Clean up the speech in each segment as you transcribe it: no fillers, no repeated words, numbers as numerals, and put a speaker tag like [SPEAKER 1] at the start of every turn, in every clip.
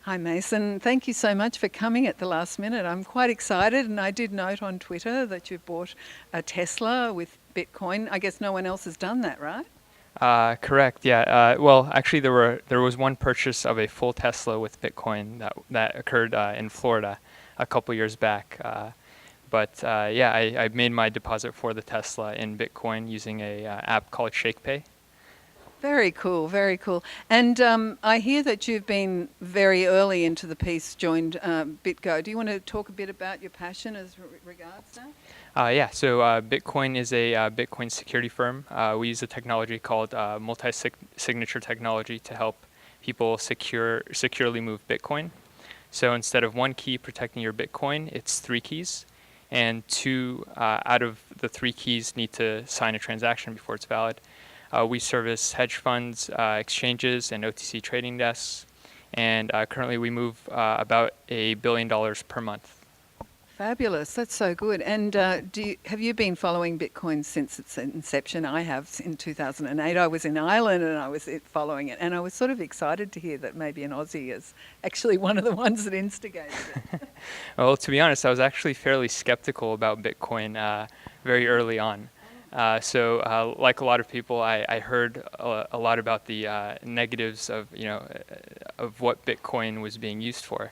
[SPEAKER 1] Hi Mason, thank you so much for coming at the last minute. I'm quite excited, and I did note on Twitter that you bought a Tesla with Bitcoin. I guess no one else has done that, right?
[SPEAKER 2] Correct. Yeah. Well, actually, there was one purchase of a full Tesla with Bitcoin that occurred in Florida a couple years back. But yeah, I made my deposit for the Tesla in Bitcoin using a app called ShakePay.
[SPEAKER 1] Very cool, very cool. And I hear that you've been very early into the piece, joined BitGo. Do you want to talk a bit about your passion as regards that?
[SPEAKER 2] Yeah. So Bitcoin is a Bitcoin security firm. We use a technology called multi-signature technology to help people securely move Bitcoin. So instead of one key protecting your Bitcoin, it's three keys. And two out of the three keys need to sign a transaction before it's valid. We service hedge funds, exchanges, and OTC trading desks. And currently we move about $1 billion per month.
[SPEAKER 1] Fabulous, that's so good. And have you been following Bitcoin since its inception? I have. In 2008, I was in Ireland and I was following it. And I was sort of excited to hear that maybe an Aussie is actually one of the ones that instigated it.
[SPEAKER 2] Well, to be honest, I was actually fairly skeptical about Bitcoin very early on. So, like a lot of people, I heard a lot about the negatives of of what Bitcoin was being used for,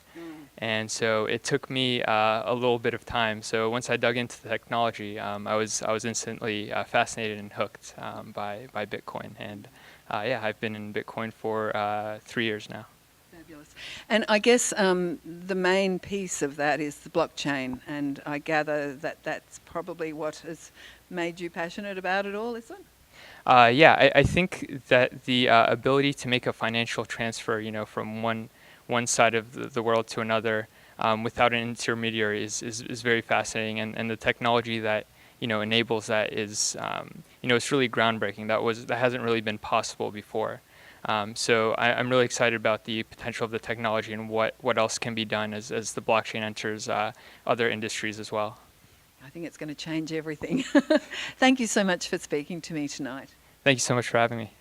[SPEAKER 2] and so it took me a little bit of time. So once I dug into the technology, I was instantly fascinated and hooked by Bitcoin, and yeah, I've been in Bitcoin for 3 years now.
[SPEAKER 1] Fabulous. And I guess the main piece of that is the blockchain, and I gather that that's probably what has made you passionate about it all, is it?
[SPEAKER 2] Yeah, I think that the ability to make a financial transfer, from one side of the world to another, without an intermediary is very fascinating, and the technology that enables that is it's really groundbreaking. That hasn't really been possible before. So I'm really excited about the potential of the technology and what else can be done as the blockchain enters other industries as well.
[SPEAKER 1] I think it's going to change everything. Thank you so much for speaking to me tonight.
[SPEAKER 2] Thank you so much for having me.